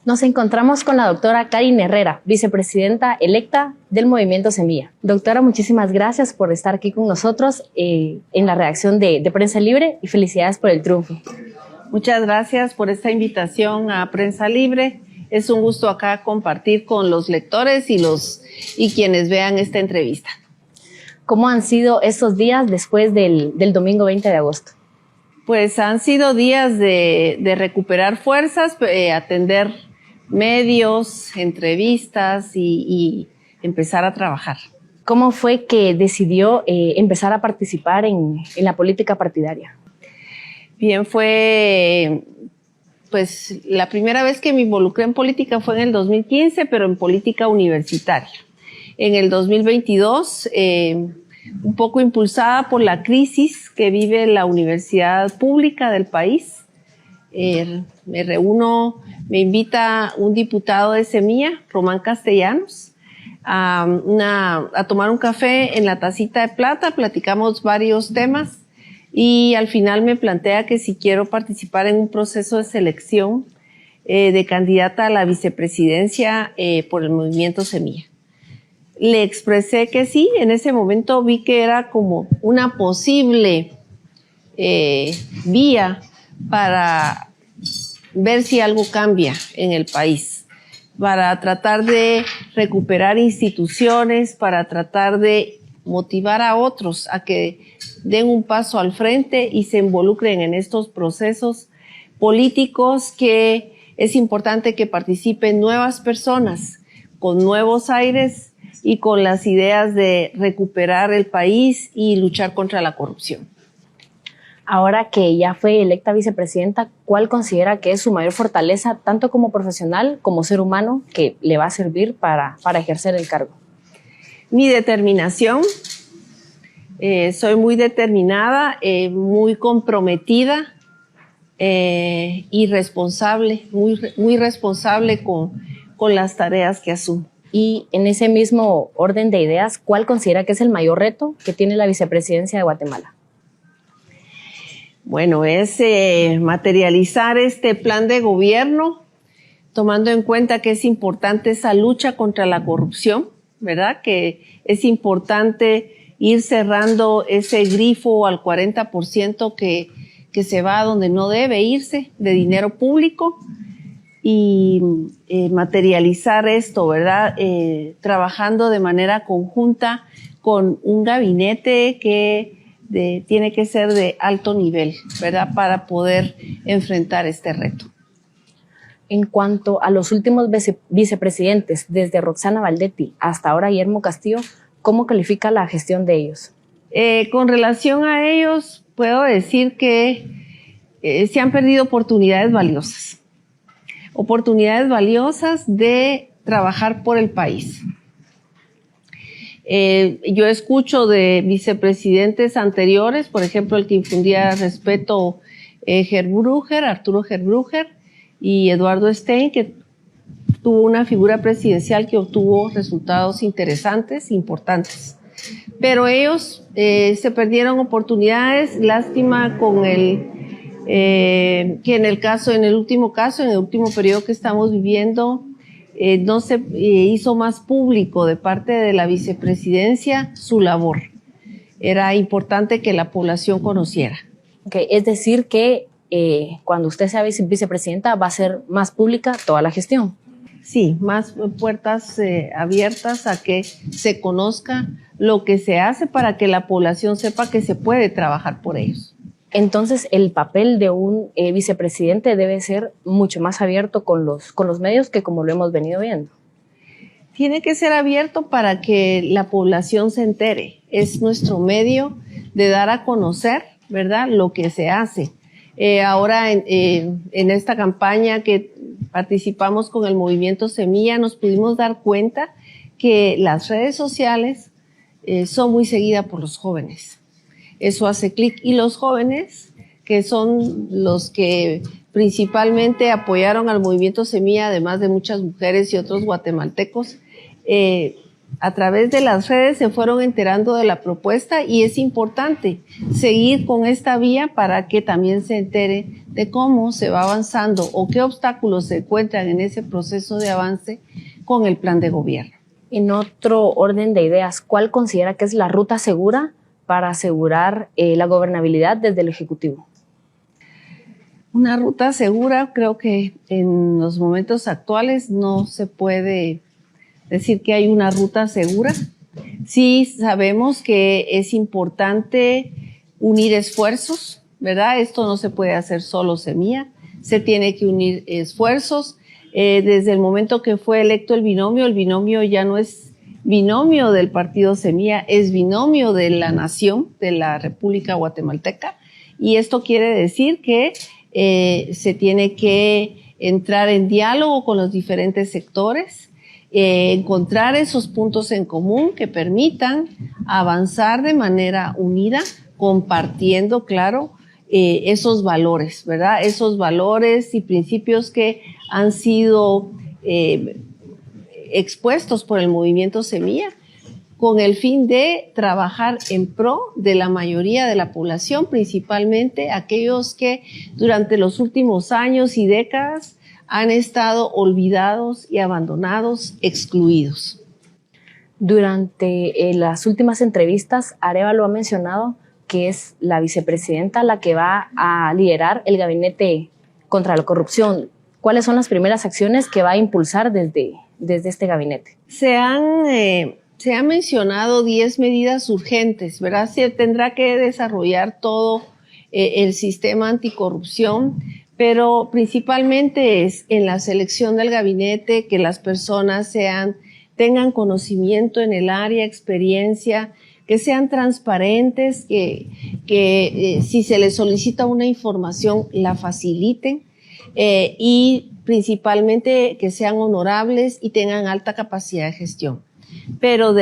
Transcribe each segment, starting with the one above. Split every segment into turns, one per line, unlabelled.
Nos encontramos con la doctora Karin Herrera, vicepresidenta electa del Movimiento Semilla. Doctora, muchísimas gracias por estar aquí con nosotros en la redacción de Prensa Libre y felicidades por el triunfo.
Muchas gracias por esta invitación a Prensa Libre. Es un gusto acá compartir con los lectores y quienes vean esta entrevista.
¿Cómo han sido estos días después del domingo 20 de agosto?
Pues han sido días de recuperar fuerzas, atender medios, entrevistas y empezar a trabajar.
¿Cómo fue que decidió empezar a participar en la política partidaria?
Bien, fue pues la primera vez que me involucré en política fue en el 2015, pero en política universitaria. En el 2022, un poco impulsada por la crisis que vive la universidad pública del país, me invita un diputado de Semilla, Román Castellanos, a tomar un café en la Tacita de Plata, platicamos varios temas y al final me plantea que si quiero participar en un proceso de selección de candidata a la vicepresidencia por el Movimiento Semilla. Le expresé que sí, en ese momento vi que era como una posible vía para ver si algo cambia en el país, para tratar de recuperar instituciones, para tratar de motivar a otros a que den un paso al frente y se involucren en estos procesos políticos, que es importante que participen nuevas personas con nuevos aires y con las ideas de recuperar el país y luchar contra la corrupción.
Ahora que ya fue electa vicepresidenta, ¿cuál considera que es su mayor fortaleza, tanto como profesional como ser humano, que le va a servir para ejercer el cargo?
Mi determinación. Soy muy determinada, muy comprometida y responsable, muy responsable con las tareas que asumo.
Y en ese mismo orden de ideas, ¿cuál considera que es el mayor reto que tiene la vicepresidencia de Guatemala?
Bueno, es materializar este plan de gobierno, tomando en cuenta que es importante esa lucha contra la corrupción, ¿verdad? Que es importante ir cerrando ese grifo al 40% que se va a donde no debe irse de dinero público y materializar esto, ¿verdad? Trabajando de manera conjunta con un gabinete que tiene que ser de alto nivel, ¿verdad? Para poder enfrentar este reto.
En cuanto a los últimos vicepresidentes, desde Roxana Valdetti hasta ahora Guillermo Castillo, ¿cómo califica la gestión de ellos?
Con relación a ellos, puedo decir que se han perdido oportunidades valiosas. Oportunidades valiosas de trabajar por el país. Yo escucho de vicepresidentes anteriores, por ejemplo, el que infundía respeto, Arturo Gerbruger y Eduardo Stein, que tuvo una figura presidencial que obtuvo resultados interesantes, importantes. Pero ellos se perdieron oportunidades, lástima con que en el último periodo que estamos viviendo, no se hizo más público de parte de la vicepresidencia su labor. Era importante que la población conociera.
Okay, es decir que cuando usted sea vicepresidenta va a ser más pública toda la gestión.
Sí, más puertas abiertas a que se conozca lo que se hace para que la población sepa que se puede trabajar por ellos.
Entonces, el papel de un vicepresidente debe ser mucho más abierto con los medios que como lo hemos venido viendo.
Tiene que ser abierto para que la población se entere. Es nuestro medio de dar a conocer, ¿verdad?, lo que se hace. Ahora, en esta campaña que participamos con el Movimiento Semilla, nos pudimos dar cuenta que las redes sociales son muy seguidas por los jóvenes. Eso hace clic. Y los jóvenes, que son los que principalmente apoyaron al Movimiento Semilla, además de muchas mujeres y otros guatemaltecos, a través de las redes se fueron enterando de la propuesta y es importante seguir con esta vía para que también se entere de cómo se va avanzando o qué obstáculos se encuentran en ese proceso de avance con el plan de gobierno.
En otro orden de ideas, ¿cuál considera que es la ruta segura para asegurar la gobernabilidad desde el Ejecutivo?
Una ruta segura, creo que en los momentos actuales no se puede decir que hay una ruta segura. Sí sabemos que es importante unir esfuerzos, ¿verdad? Esto no se puede hacer solo Semilla, se tiene que unir esfuerzos. Desde el momento que fue electo el binomio ya no es binomio del partido Semilla, es binomio de la nación, de la República Guatemalteca. Y esto quiere decir que se tiene que entrar en diálogo con los diferentes sectores, encontrar esos puntos en común que permitan avanzar de manera unida, compartiendo, claro, esos valores, ¿verdad? Esos valores y principios que han sido expuestos por el movimiento Semilla, con el fin de trabajar en pro de la mayoría de la población, principalmente aquellos que durante los últimos años y décadas han estado olvidados y abandonados, excluidos.
Durante las últimas entrevistas, Arévalo ha mencionado que es la vicepresidenta la que va a liderar el gabinete contra la corrupción. ¿Cuáles son las primeras acciones que va a impulsar desde este gabinete?
Se han mencionado 10 medidas urgentes, ¿verdad? Se tendrá que desarrollar todo el sistema anticorrupción, pero principalmente es en la selección del gabinete, que las personas tengan conocimiento en el área, experiencia, que sean transparentes, que si se les solicita una información la faciliten y principalmente que sean honorables y tengan alta capacidad de gestión. Pero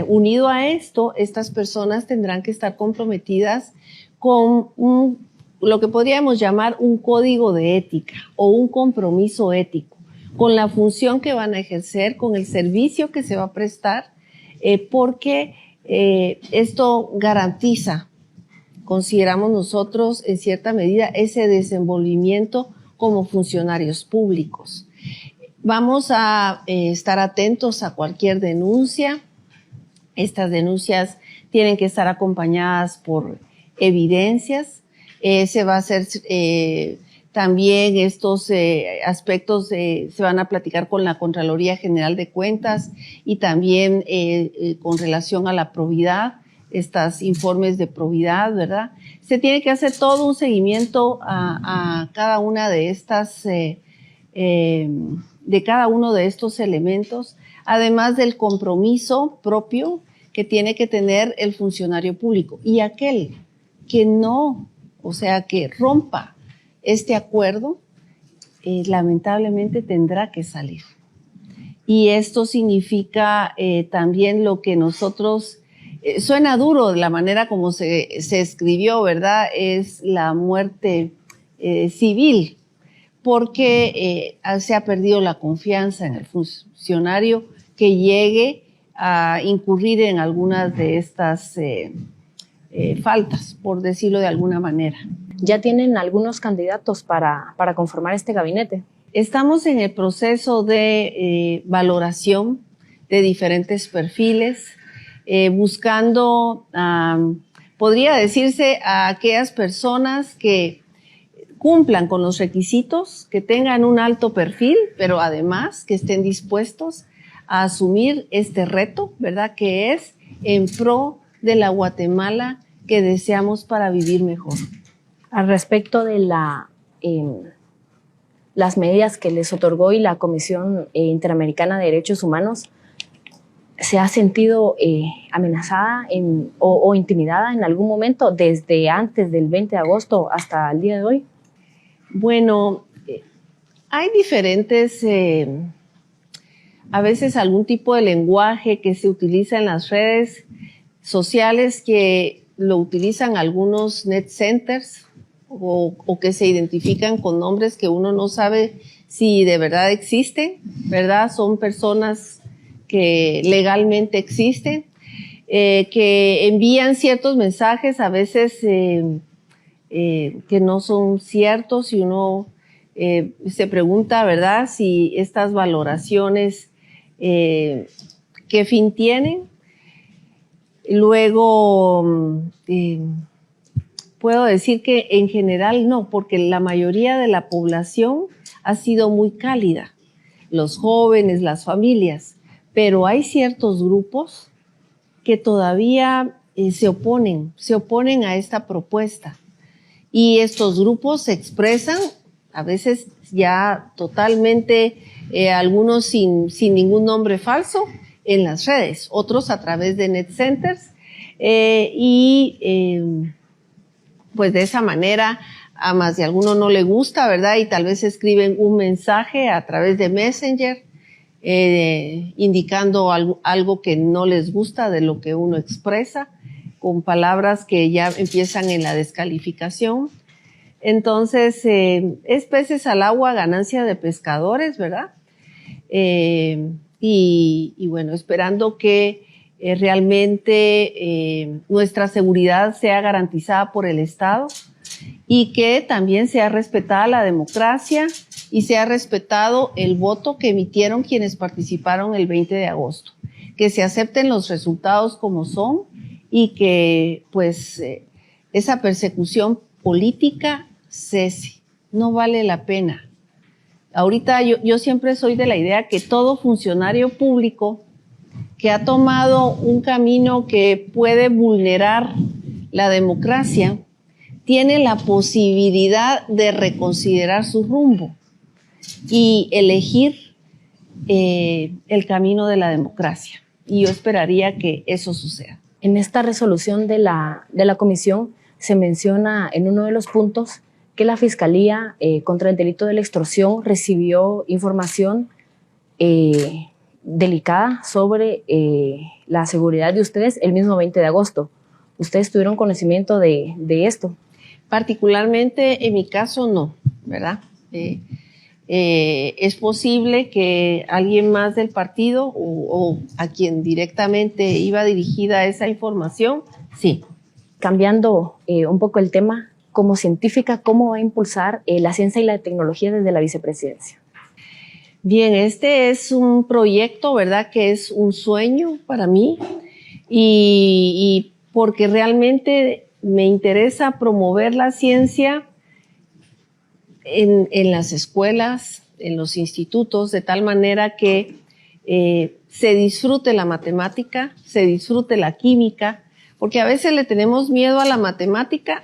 unido a esto, estas personas tendrán que estar comprometidas con lo que podríamos llamar un código de ética o un compromiso ético, con la función que van a ejercer, con el servicio que se va a prestar, porque esto garantiza, consideramos nosotros en cierta medida, ese desenvolvimiento como funcionarios públicos. Vamos a estar atentos a cualquier denuncia. Estas denuncias tienen que estar acompañadas por evidencias. Se va a hacer también estos aspectos, se van a platicar con la Contraloría General de Cuentas y también con relación a la probidad, estos informes de probidad, ¿verdad? Se tiene que hacer todo un seguimiento a cada una de estas de cada uno de estos elementos, además del compromiso propio que tiene que tener el funcionario público. Y aquel que no, o sea, que rompa este acuerdo, lamentablemente tendrá que salir. Y esto significa también lo que nosotros, suena duro la manera como se escribió, ¿verdad? Es la muerte civil, porque se ha perdido la confianza en el funcionario que llegue a incurrir en algunas de estas faltas, por decirlo de alguna manera.
¿Ya tienen algunos candidatos para conformar este gabinete?
Estamos en el proceso de valoración de diferentes perfiles, buscando, podría decirse, a aquellas personas que cumplan con los requisitos, que tengan un alto perfil, pero además que estén dispuestos a asumir este reto, ¿verdad? Que es en pro de la Guatemala que deseamos para vivir mejor.
Al respecto de las medidas que les otorgó y la Comisión Interamericana de Derechos Humanos, ¿se ha sentido amenazada o intimidada en algún momento desde antes del 20 de agosto hasta el día de hoy?
Bueno, hay diferentes, a veces algún tipo de lenguaje que se utiliza en las redes sociales que lo utilizan algunos net centers o que se identifican con nombres que uno no sabe si de verdad existen, ¿verdad? Son personas que legalmente existen, que envían ciertos mensajes a veces que no son ciertos, y uno se pregunta, ¿verdad?, si estas valoraciones, ¿qué fin tienen? Luego, puedo decir que en general no, porque la mayoría de la población ha sido muy cálida, los jóvenes, las familias, pero hay ciertos grupos que todavía se oponen a esta propuesta. Y estos grupos se expresan, a veces ya totalmente, algunos sin ningún nombre falso, en las redes, otros a través de net centers, pues de esa manera a más de alguno no le gusta, ¿verdad? Y tal vez escriben un mensaje a través de Messenger, indicando algo que no les gusta de lo que uno expresa, con palabras que ya empiezan en la descalificación. Entonces, es peces al agua, ganancia de pescadores, ¿verdad? Y bueno, esperando que realmente nuestra seguridad sea garantizada por el Estado y que también sea respetada la democracia y sea respetado el voto que emitieron quienes participaron el 20 de agosto. Que se acepten los resultados como son y que pues esa persecución política cese. No vale la pena. Ahorita yo siempre soy de la idea que todo funcionario público que ha tomado un camino que puede vulnerar la democracia tiene la posibilidad de reconsiderar su rumbo y elegir el camino de la democracia. Y yo esperaría que eso suceda.
En esta resolución de la comisión se menciona en uno de los puntos que la Fiscalía contra el delito de la extorsión recibió información delicada sobre la seguridad de ustedes el mismo 20 de agosto. ¿Ustedes tuvieron conocimiento de esto?
Particularmente en mi caso no, ¿verdad? Es posible que alguien más del partido o a quien directamente iba dirigida esa información, sí.
Cambiando un poco el tema, como científica, ¿cómo va a impulsar la ciencia y la tecnología desde la vicepresidencia?
Bien, este es un proyecto, ¿verdad?, que es un sueño para mí y porque realmente me interesa promover la ciencia en las escuelas, en los institutos, de tal manera que se disfrute la matemática, se disfrute la química, porque a veces le tenemos miedo a la matemática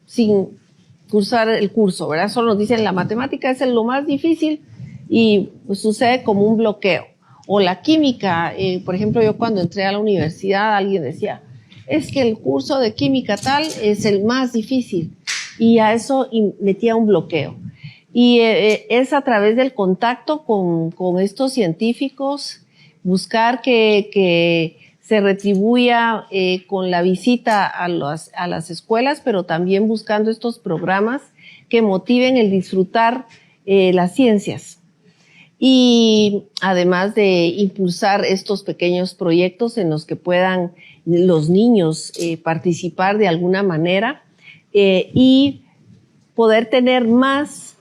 sin cursar el curso, ¿verdad? Solo nos dicen la matemática es lo más difícil y pues, sucede como un bloqueo. O la química, por ejemplo, yo cuando entré a la universidad alguien decía, es que el curso de química tal es el más difícil y a eso metía un bloqueo. Y es a través del contacto con estos científicos, buscar que se retribuya con la visita a las escuelas, pero también buscando estos programas que motiven el disfrutar las ciencias. Y además de impulsar estos pequeños proyectos en los que puedan los niños participar de alguna manera y poder tener más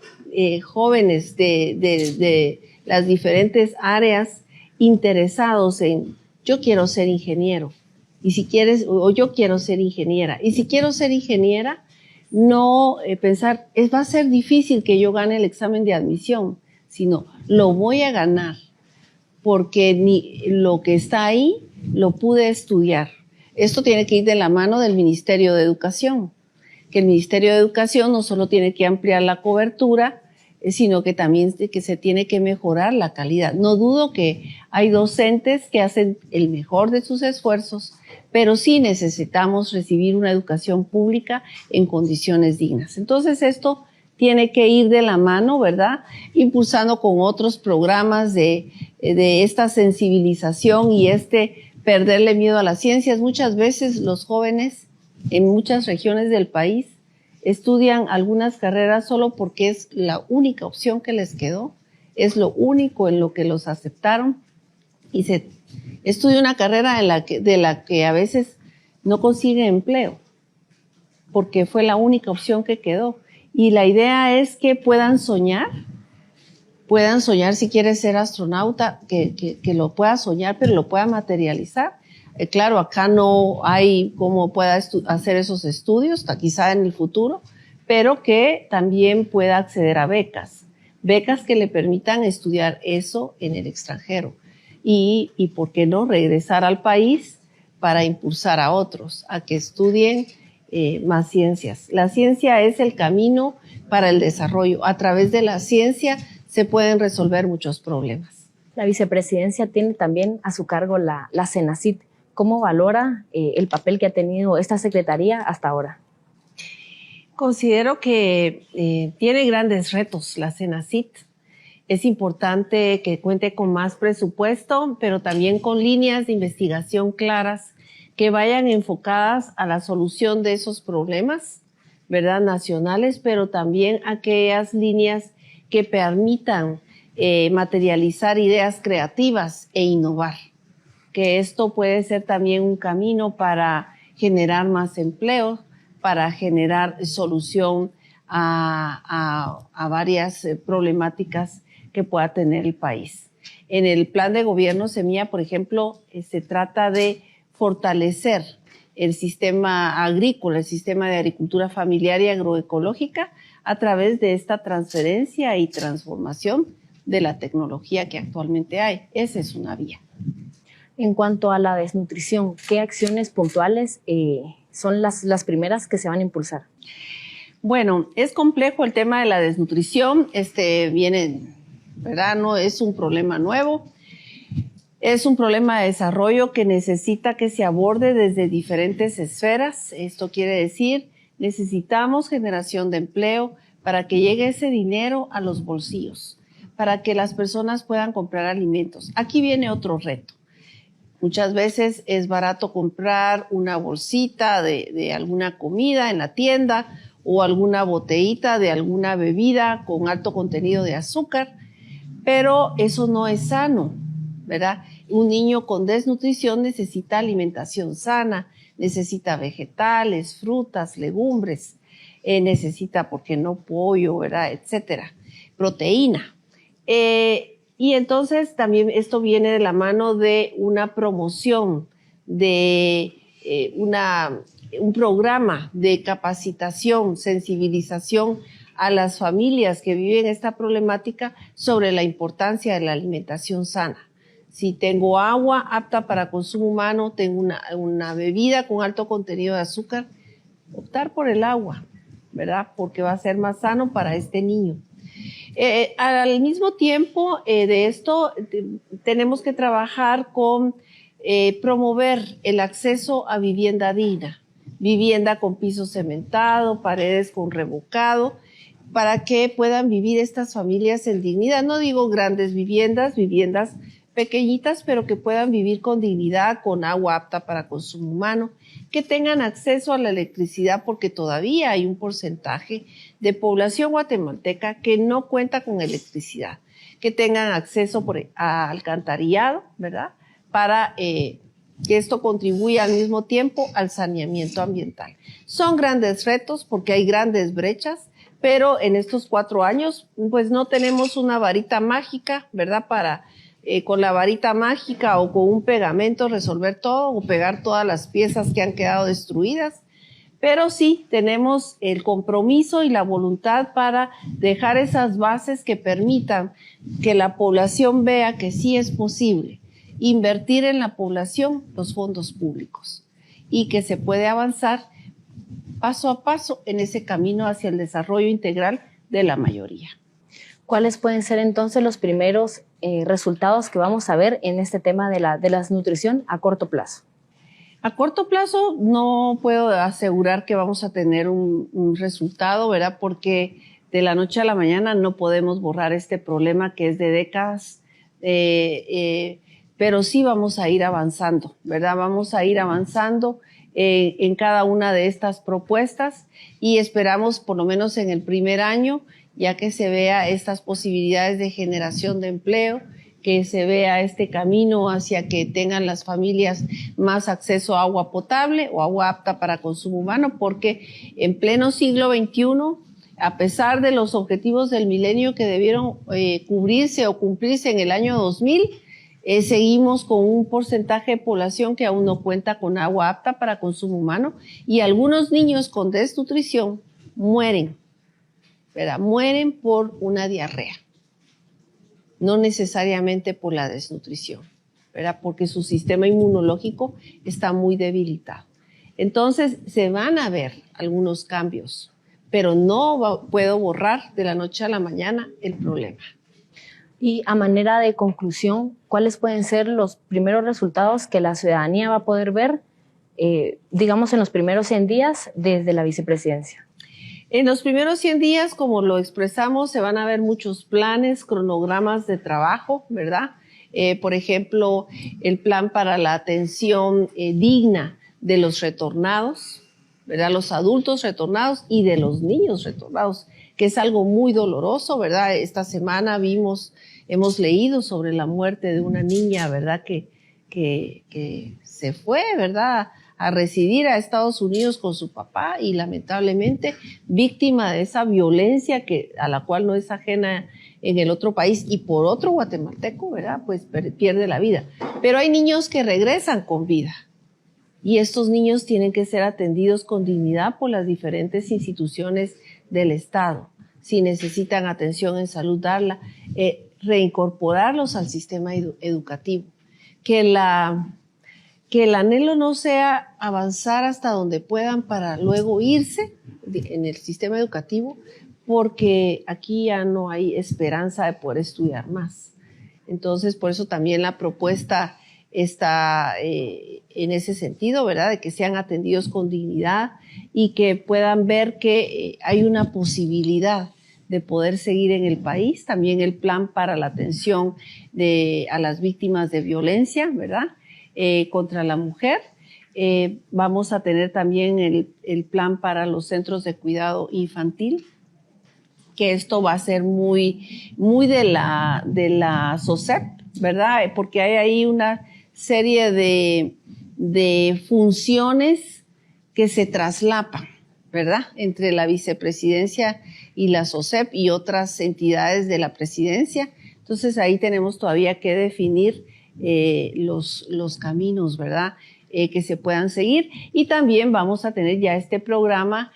jóvenes de las diferentes áreas interesados en yo quiero ser ingeniero y si quieres o yo quiero ser ingeniera y si quiero ser ingeniera no pensar va a ser difícil que yo gane el examen de admisión, sino lo voy a ganar porque lo que está ahí lo pude estudiar. Esto tiene que ir de la mano del Ministerio de Educación, que el Ministerio de Educación no solo tiene que ampliar la cobertura, sino que también que se tiene que mejorar la calidad. No dudo que hay docentes que hacen el mejor de sus esfuerzos, pero sí necesitamos recibir una educación pública en condiciones dignas. Entonces esto tiene que ir de la mano, ¿verdad? Impulsando con otros programas de esta sensibilización y perderle miedo a las ciencias. Muchas veces los jóvenes en muchas regiones del país estudian algunas carreras solo porque es la única opción que les quedó, es lo único en lo que los aceptaron y se Estudia una carrera de la que a veces no consigue empleo, porque fue la única opción que quedó. Y la idea es que puedan soñar si quiere ser astronauta, que lo pueda soñar, pero lo pueda materializar. Claro, acá no hay cómo pueda hacer esos estudios, quizá en el futuro, pero que también pueda acceder a becas que le permitan estudiar eso en el extranjero. Y ¿por qué no regresar al país para impulsar a otros a que estudien más ciencias? La ciencia es el camino para el desarrollo. A través de la ciencia se pueden resolver muchos problemas.
La vicepresidencia tiene también a su cargo la CENACYT. ¿Cómo valora el papel que ha tenido esta secretaría hasta ahora?
Considero que tiene grandes retos la CENACYT. Es importante que cuente con más presupuesto, pero también con líneas de investigación claras que vayan enfocadas a la solución de esos problemas, ¿verdad?, nacionales, pero también aquellas líneas que permitan materializar ideas creativas e innovar. Que esto puede ser también un camino para generar más empleo, para generar solución a varias problemáticas que pueda tener el país. En el plan de gobierno Semilla, por ejemplo, se trata de fortalecer el sistema agrícola, el sistema de agricultura familiar y agroecológica a través de esta transferencia y transformación de la tecnología que actualmente hay. Esa es una vía.
En cuanto a la desnutrición, ¿qué acciones puntuales son las primeras que se van a impulsar?
Bueno, es complejo el tema de la desnutrición. ¿Verdad? No es un problema nuevo. Es un problema de desarrollo que necesita que se aborde desde diferentes esferas. Esto quiere decir, necesitamos generación de empleo para que llegue ese dinero a los bolsillos, para que las personas puedan comprar alimentos. Aquí viene otro reto. Muchas veces es barato comprar una bolsita de alguna comida en la tienda o alguna botellita de alguna bebida con alto contenido de azúcar, pero eso no es sano, ¿verdad? Un niño con desnutrición necesita alimentación sana, necesita vegetales, frutas, legumbres, necesita, ¿por qué no?, pollo, ¿verdad?, etcétera, proteína. Y entonces también esto viene de la mano de una promoción, de un programa de capacitación, sensibilización a las familias que viven esta problemática sobre la importancia de la alimentación sana. Si tengo agua apta para consumo humano, tengo una bebida con alto contenido de azúcar, optar por el agua, ¿verdad?, porque va a ser más sano para este niño. Al mismo tiempo de esto, tenemos que trabajar con promover el acceso a vivienda digna, vivienda con piso cementado, paredes con revocado, para que puedan vivir estas familias en dignidad. No digo grandes viviendas pequeñitas, pero que puedan vivir con dignidad, con agua apta para consumo humano, que tengan acceso a la electricidad, porque todavía hay un porcentaje de población guatemalteca que no cuenta con electricidad, que tengan acceso a alcantarillado, ¿verdad?, para que esto contribuya al mismo tiempo al saneamiento ambiental. Son grandes retos porque hay grandes brechas, pero en estos 4 años, pues no tenemos una varita mágica, ¿verdad?, para con la varita mágica o con un pegamento resolver todo o pegar todas las piezas que han quedado destruidas, pero sí tenemos el compromiso y la voluntad para dejar esas bases que permitan que la población vea que sí es posible invertir en la población los fondos públicos y que se puede avanzar paso a paso en ese camino hacia el desarrollo integral de la mayoría.
¿Cuáles pueden ser entonces los primeros resultados que vamos a ver en este tema de la desnutrición a corto plazo?
A corto plazo no puedo asegurar que vamos a tener un resultado, ¿verdad?, porque de la noche a la mañana no podemos borrar este problema que es de décadas, pero sí vamos a ir avanzando, ¿verdad? Vamos a ir avanzando en cada una de estas propuestas y esperamos por lo menos en el primer año ya que se vea estas posibilidades de generación de empleo, que se vea este camino hacia que tengan las familias más acceso a agua potable o agua apta para consumo humano, porque en pleno siglo XXI, a pesar de los objetivos del milenio que debieron cubrirse o cumplirse en el año 2000, seguimos con un porcentaje de población que aún no cuenta con agua apta para consumo humano, y algunos niños con desnutrición mueren, ¿verdad? Mueren por una diarrea, no necesariamente por la desnutrición, ¿verdad? Porque su sistema inmunológico está muy debilitado. Entonces se van a ver algunos cambios, pero no puedo borrar de la noche a la mañana el problema.
Y a manera de conclusión, ¿cuáles pueden ser los primeros resultados que la ciudadanía va a poder ver, digamos, en los primeros 100 días desde la vicepresidencia?
En los primeros 100 días, como lo expresamos, se van a ver muchos planes, cronogramas de trabajo, ¿verdad? Por ejemplo, el plan para la atención digna de los retornados, ¿verdad? Los adultos retornados y de los niños retornados, que es algo muy doloroso, ¿verdad? Esta semana hemos leído sobre la muerte de una niña, ¿verdad? Que se fue, ¿verdad?, a residir a Estados Unidos con su papá y lamentablemente víctima de esa violencia a la cual no es ajena en el otro país, y por otro guatemalteco, ¿verdad?, pues pierde la vida. Pero hay niños que regresan con vida, y estos niños tienen que ser atendidos con dignidad por las diferentes instituciones del Estado. Si necesitan atención en salud, darla, reincorporarlos al sistema educativo. Que el anhelo no sea avanzar hasta donde puedan para luego irse en el sistema educativo, porque aquí ya no hay esperanza de poder estudiar más. Entonces, por eso también la propuesta está en ese sentido, ¿verdad?, de que sean atendidos con dignidad y que puedan ver que hay una posibilidad de poder seguir en el país. También el plan para la atención a las víctimas de violencia, ¿verdad?, contra la mujer. Vamos a tener también el plan para los centros de cuidado infantil, que esto va a ser muy de la SOCEP, ¿verdad?, porque hay ahí una serie de funciones que se traslapan, ¿verdad?, entre la vicepresidencia y la SOCEP y otras entidades de la presidencia. Entonces ahí tenemos todavía que definir los caminos, ¿verdad?, que se puedan seguir. Y también vamos a tener ya este programa,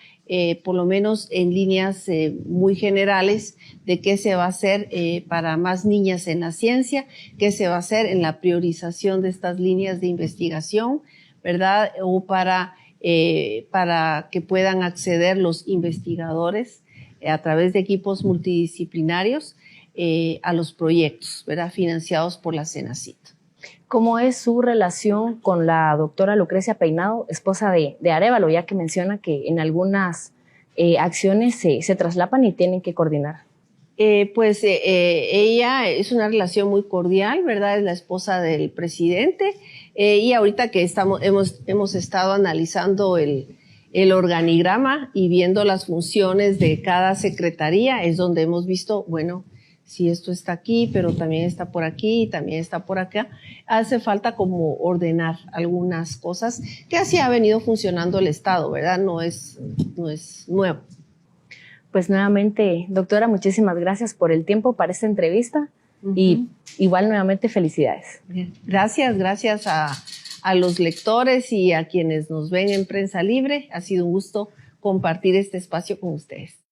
por lo menos en líneas muy generales, de qué se va a hacer para más niñas en la ciencia, qué se va a hacer en la priorización de estas líneas de investigación, ¿verdad?, o para que puedan acceder los investigadores a través de equipos multidisciplinarios a los proyectos, ¿verdad?, financiados por la CENACIT.
¿Cómo es su relación con la doctora Lucrecia Peinado, esposa de Arévalo, ya que menciona que en algunas acciones se traslapan y tienen que coordinar?
Ella es una relación muy cordial, ¿verdad? Es la esposa del presidente, y ahorita que hemos estado analizando el organigrama y viendo las funciones de cada secretaría, es donde hemos visto, bueno, si esto está aquí, pero también está por aquí y también está por acá, hace falta como ordenar algunas cosas, que así ha venido funcionando el Estado, ¿verdad? No es nuevo.
Pues nuevamente, doctora, muchísimas gracias por el tiempo para esta entrevista. Y igual nuevamente felicidades.
Gracias a los lectores y a quienes nos ven en Prensa Libre. Ha sido un gusto compartir este espacio con ustedes.